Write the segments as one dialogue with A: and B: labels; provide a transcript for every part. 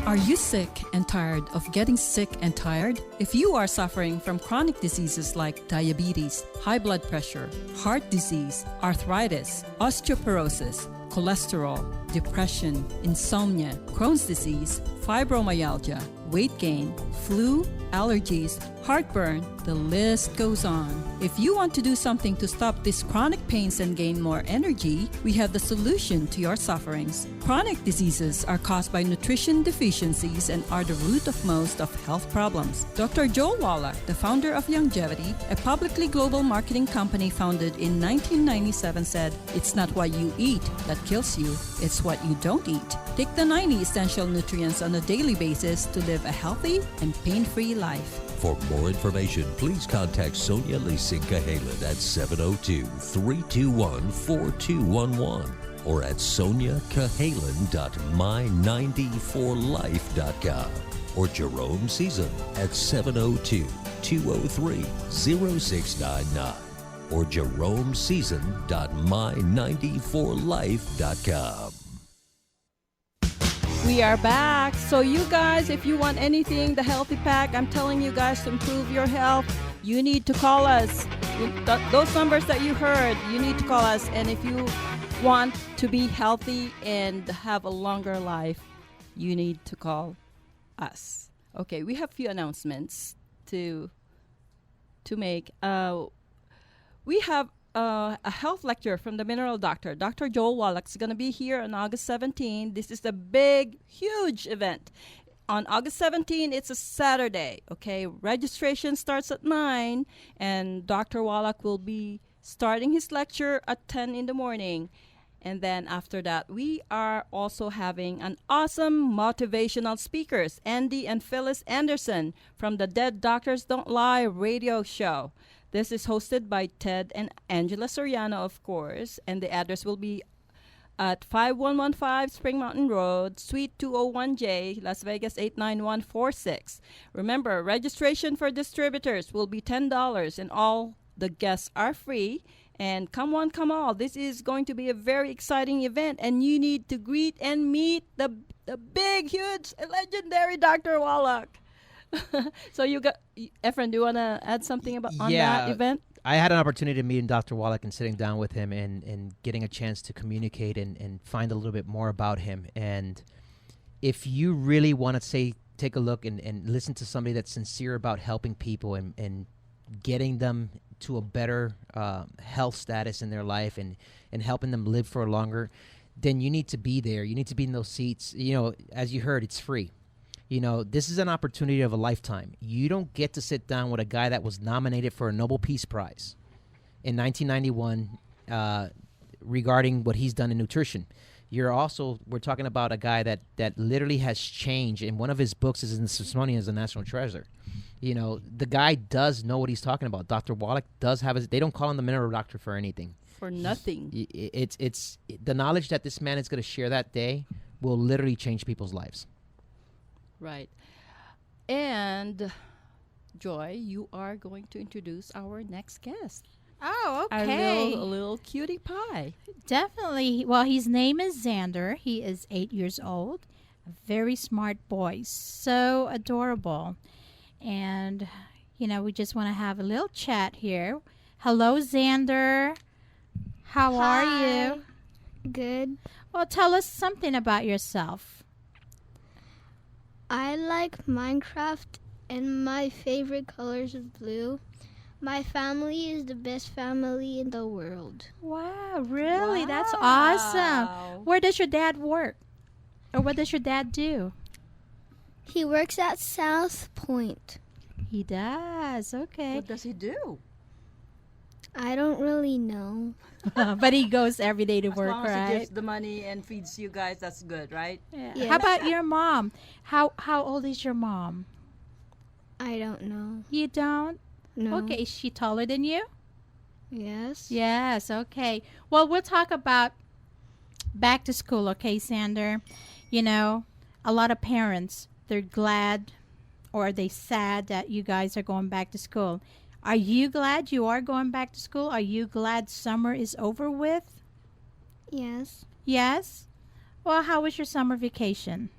A: Are you sick and tired of getting sick and tired? If you are suffering from chronic diseases like diabetes, high blood pressure, heart disease, arthritis, osteoporosis, cholesterol, depression, insomnia, Crohn's disease, fibromyalgia, weight gain, flu, allergies, heartburn, the list goes on. If you want to do something to stop these chronic pains and gain more energy, we have the solution to your sufferings. Chronic diseases are caused by nutrition deficiencies and are the root of most of health problems. Dr. Joel Wallach, the founder of Youngevity, a publicly global marketing company founded in 1997, said, "It's not what you eat that kills you, it's what you don't eat." Take the 90 essential nutrients on a daily basis to live a healthy and pain-free life.
B: For more information, please contact Sonia Lising-Cahalan at 702-321-4211 or at soniacahalan.my94life.com or Jerome Sison at 702-203-0699 or jeromesison.my94life.com.
A: We are back. So you guys, if you want anything, the Healthy Pack, I'm telling you guys to improve your health, you need to call us. Those numbers that you heard, you need to call us. And if you want to be healthy and have a longer life, you need to call us. Okay, we have a few announcements to make. We have a health lecture from the mineral doctor. Dr. Joel Wallach is going to be here on August 17. This is the big, huge event. On August 17, it's a Saturday, okay? Registration starts at 9, and Dr. Wallach will be starting his lecture at 10 in the morning. And then after that, we are also having an awesome motivational speakers, Andy and Phyllis Anderson from the Dead Doctors Don't Lie radio show. This is hosted by Ted and Angela Soriano, of course, and the address will be at 5115 Spring Mountain Road, Suite 201J, Las Vegas 89146. Remember, registration for distributors will be $10, and all the guests are free. And come one, come all. This is going to be a very exciting event, and you need to greet and meet the big, huge, legendary Dr. Wallach. So you got, Efrain, do you want to add something on that event?
C: I had an opportunity to meet Dr. Wallach and sitting down with him and getting a chance to communicate and find a little bit more about him. And if you really want to take a look and listen to somebody that's sincere about helping people and getting them to a better health status in their life and helping them live for longer, then you need to be there. You need to be in those seats. You know, as you heard, it's free. You know, this is an opportunity of a lifetime. You don't get to sit down with a guy that was nominated for a Nobel Peace Prize in 1991 regarding what he's done in nutrition. We're talking about a guy that literally has changed, and one of his books is in the Smithsonian as a national treasure. You know, the guy does know what he's talking about. Dr. Wallach does have they don't call him the mineral doctor for anything.
A: For nothing.
C: It's the knowledge that this man is going to share that day will literally change people's lives.
A: Right. And Joy, you are going to introduce our next guest.
D: Oh, okay.
A: Our little cutie pie.
D: Definitely. Well, his name is Xander. He is 8 years old. A very smart boy. So adorable. And, you know, we just want to have a little chat here. Hello, Xander. How are you?
E: Good.
D: Well, tell us something about yourself.
E: I like Minecraft, and my favorite color is blue. My family is the best family in the world.
D: Wow, really? Wow. That's awesome. Where does your dad work? Or what does your dad do?
E: He works at South Point.
D: He does, okay.
A: What does he do?
E: I don't really know.
D: But he goes every day to work,
A: right? As long as he gives the money and feeds you guys, that's good, right?
D: Yeah. Yes. How about your mom? How old is your mom?
E: I don't know.
D: You don't?
E: No.
D: Okay, is she taller than you?
E: Yes.
D: Yes, okay. Well, we'll talk about back to school, okay, Sander? You know, a lot of parents, they're glad or are they sad that you guys are going back to school? Are you glad you are going back to school? Are you glad summer is over with?
E: Yes.
D: Yes? Well, how was your summer vacation?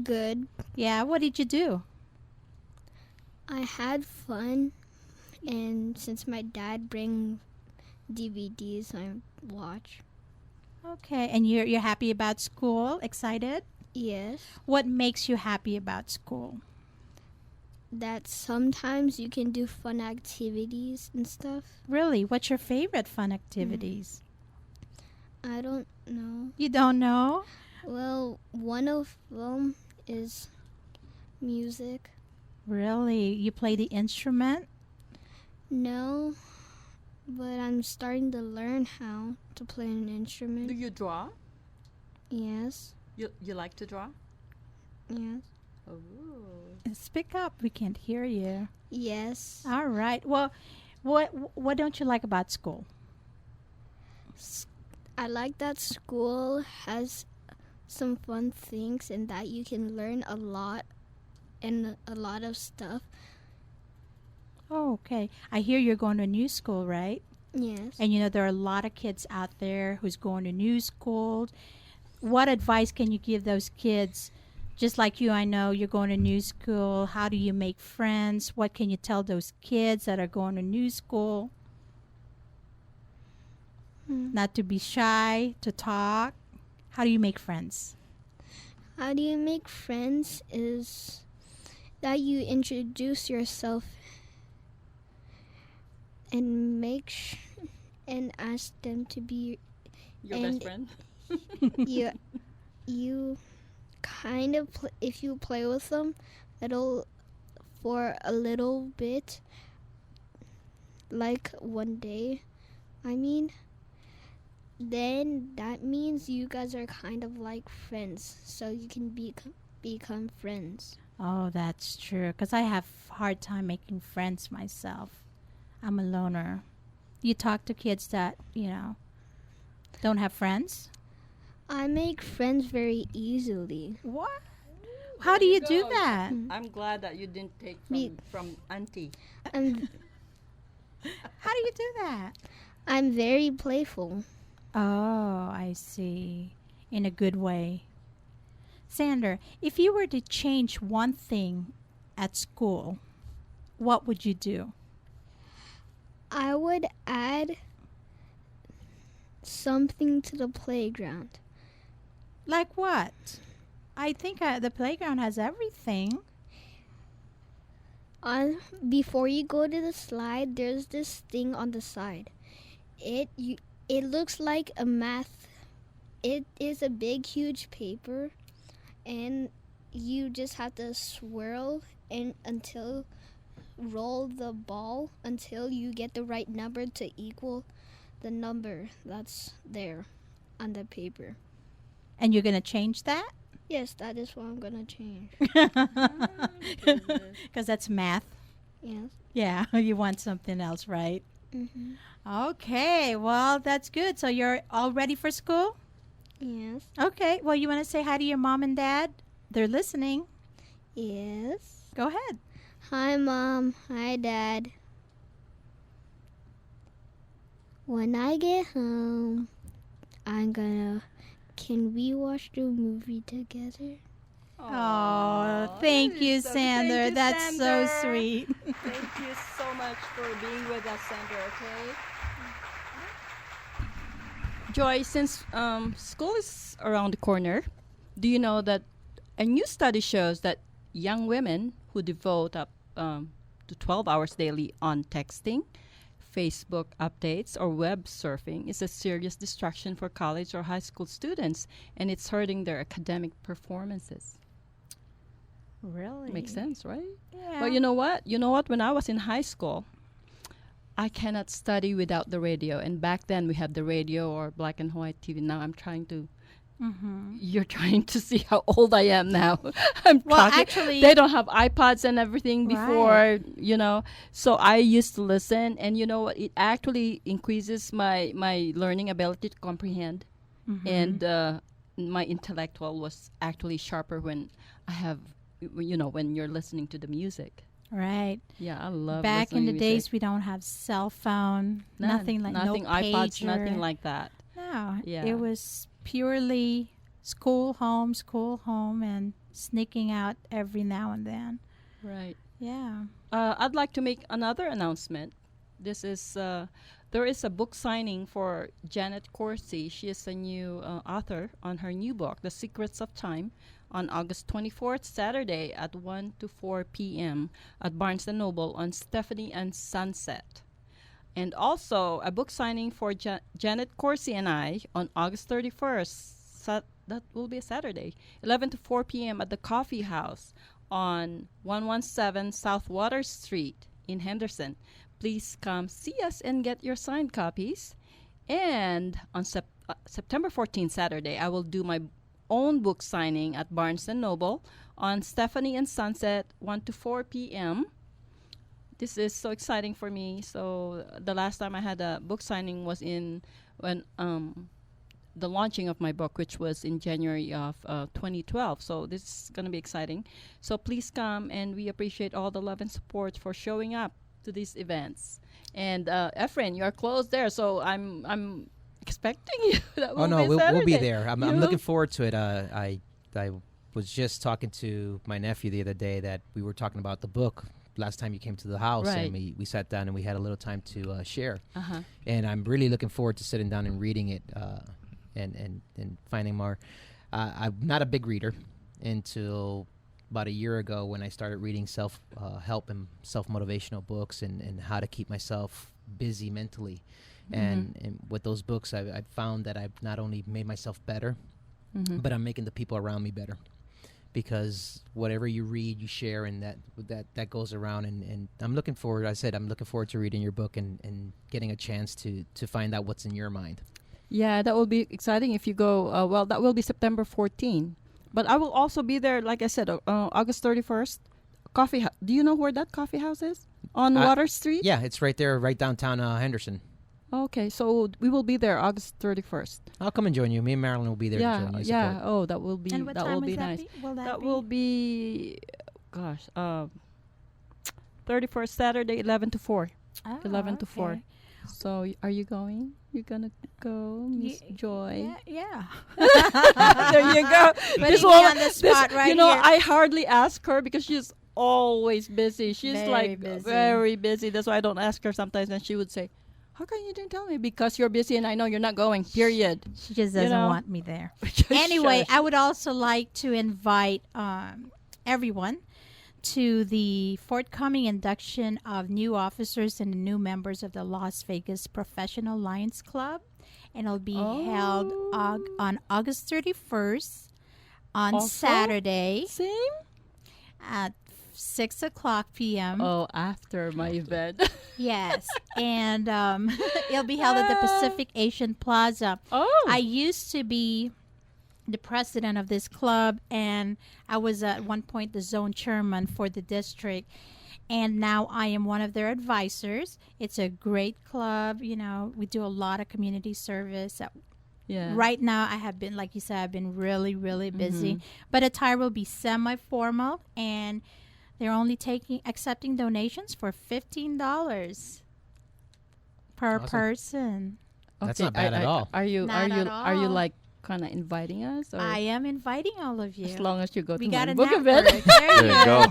E: Good.
D: Yeah, what did you do?
E: I had fun, and since my dad bring DVDs, I watch.
D: Okay, and you're happy about school? Excited?
E: Yes.
D: What makes you happy about school?
E: That sometimes you can do fun activities and stuff.
D: Really? What's your favorite fun activities?
E: I don't know.
D: You don't know?
E: Well, one of them is music.
D: Really? You play the instrument?
E: No, but I'm starting to learn how to play an instrument.
A: Do you draw?
E: Yes.
A: You like to draw?
E: Yes.
A: Oh.
D: Speak up. We can't hear you.
E: Yes.
D: All right. Well, what don't you like about school?
E: I like that school has some fun things and that you can learn a lot and a lot of stuff.
D: Oh, okay. I hear you're going to a new school, right?
E: Yes.
D: And you know there are a lot of kids out there who's going to new school. What advice can you give those kids? Just like you, I know you're going to new school. How do you make friends? What can you tell those kids that are going to new school? Not to be shy, to talk. How do you make friends?
E: How do you make friends is that you introduce yourself and and ask them to be
A: Your
E: And-
A: best friend?
E: you kind of if you play with them for a little bit, like one day, then that means you guys are kind of like friends, so you can become friends.
D: Oh, that's true. Because I have hard time making friends myself. I'm a loner. You talk to kids that, don't have friends?
E: I make friends very easily.
D: What? How do you do that?
A: I'm glad that you didn't take from Auntie.
E: I'm
D: How do you do that?
E: I'm very playful.
D: Oh, I see. In a good way. Sander, if you were to change one thing at school, what would you do?
E: I would add something to the playground.
D: Like what? I think the playground has everything.
E: Before you go to the slide, there's this thing on the side. It looks like a math. It is a big, huge paper, and you just have to swirl roll the ball until you get the right number to equal the number that's there on the paper.
D: And you're going to change that?
E: Yes, that is what I'm gonna change.
D: Because that's math.
E: Yes.
D: Yeah, you want something else, right?
E: Mhm.
D: Okay, well, that's good. So you're all ready for school?
E: Yes.
D: Okay, well, you want to say hi to your mom and dad? They're listening.
E: Yes.
D: Go ahead.
E: Hi, Mom. Hi, Dad. When I get home, can we watch the movie together?
D: Oh, thank you, Sander. That's so sweet.
A: Thank you so much for being with us, Sander, okay? Joy, since school is around the corner, do you know that a new study shows that young women who devote up to 12 hours daily on texting, Facebook updates, or web surfing is a serious distraction for college or high school students, and it's hurting their academic performances.
D: Really?
A: Makes sense, right?
D: Yeah.
A: But you know what? When I was in high school, I cannot study without the radio. And back then we had the radio or black and white TV. Now I'm trying to. You're trying to see how old I am now.
D: Well, actually,
A: they don't have iPods and everything before, So I used to listen, and you know what? It actually increases my learning ability to comprehend, and my intellectual was actually sharper when I have, when you're listening to the music.
D: Right.
A: Yeah, I love.
D: Back in
A: listening
D: the
A: to
D: days,
A: music.
D: we don't have cell phone, nothing like
A: nothing
D: no
A: iPods,
D: pager.
A: nothing like that.
D: No,
A: Yeah.
D: it was purely school, home, and sneaking out every now and then.
A: Right.
D: Yeah.
A: I'd like to make another announcement. This is there is a book signing for Janet Corsi. She is a new author on her new book, The Secrets of Time, on August 24th, Saturday at 1 to 4 p.m. at Barnes & Noble on Stephanie and Sunset. And also a book signing for Janet Corsi and I on August 31st. That will be a Saturday, 11 to 4 p.m. at the Coffee House on 117 South Water Street in Henderson. Please come see us and get your signed copies. And on September 14th, Saturday, I will do my own book signing at Barnes & Noble on Stephanie and Sunset, 1 to 4 p.m. This is so exciting for me. So the last time I had a book signing was when the launching of my book, which was in January of 2012. So this is going to be exciting. So please come, and we appreciate all the love and support for showing up to these events. And Efrain, you're close there, so I'm expecting you. That will be
C: we'll be
A: Saturday.
C: there. I'm looking forward to it. I was just talking to my nephew the other day that we were talking about the book last time you came to the house,
A: Right.
C: and we sat down and we had a little time to share.
A: Uh-huh.
C: And I'm really looking forward to sitting down and reading it and finding more. I'm not a big reader until about a year ago when I started reading self-help and self-motivational books and how to keep myself busy mentally. And with those books, I've found that I've not only made myself better, but I'm making the people around me better. Because whatever you read, you share, and that goes around. And I'm looking forward. I said I'm looking forward to reading your book and getting a chance to find out what's in your mind.
A: Yeah, that will be exciting if you go. Well, that will be September 14. But I will also be there, like I said, August 31st. Coffee house. Do you know where that coffee house is? On Water Street?
C: Yeah, it's right there, right downtown Henderson.
A: Okay, so we will be there August 31st.
C: I'll come and join you. Me and Marilyn will be there to
A: Yeah,
C: join you.
A: yeah.
C: Support.
A: Oh, that will be
D: And what
A: that
D: time
A: will be
D: is that
A: nice.
D: will
A: That
D: be?
A: will be, 31st Saturday, 11 to 4.
D: Oh,
A: 11 to 4.
D: okay.
A: So are you going? You're gonna go, Miss Joy?
D: Yeah.
A: There you go.
D: Putting me on the spot right
A: You know,
D: here.
A: I hardly ask her because she's always busy. She's
D: Very
A: like
D: busy.
A: very busy. That's why I don't ask her sometimes. And she would say, "How come you didn't tell me?" Because you're busy and I know you're not going. Period.
D: She just
A: You
D: doesn't
A: know?
D: want me there. Anyway,
A: Shush.
D: I would also like to invite everyone to the forthcoming induction of new officers and new members of the Las Vegas Professional Lions Club. And it'll be held on August 31st on
A: Also?
D: Saturday
A: Same.
D: at 6 o'clock p.m.
A: Oh, after my event.
D: Yes. And it'll be held at the Pacific Asian Plaza.
A: Oh.
D: I used to be the president of this club, and I was at one point the zone chairman for the district, and now I am one of their advisors. It's a great club. You know, we do a lot of community service.
A: Yeah.
D: Right now, I have been, like you said, I've been really, really busy. But attire will be semi-formal, and they're only accepting donations for $15 per
C: Awesome.
D: person.
C: That's not bad at all.
A: Are you
D: Not at
A: are you
D: all.
A: like kind of inviting us? Or
D: I am inviting all of you.
A: as long as you go
D: We
A: to
D: got
A: my
D: a
A: book
D: network.
A: event.
D: There
F: There
D: you
F: you go.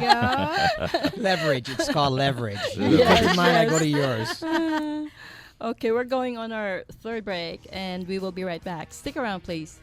D: go.
C: Leverage. It's called leverage. You
F: Yes,
C: go to mine, I go
A: yes.
C: to yours.
A: Okay, we're going on our third break, and we will be right back. Stick around, please.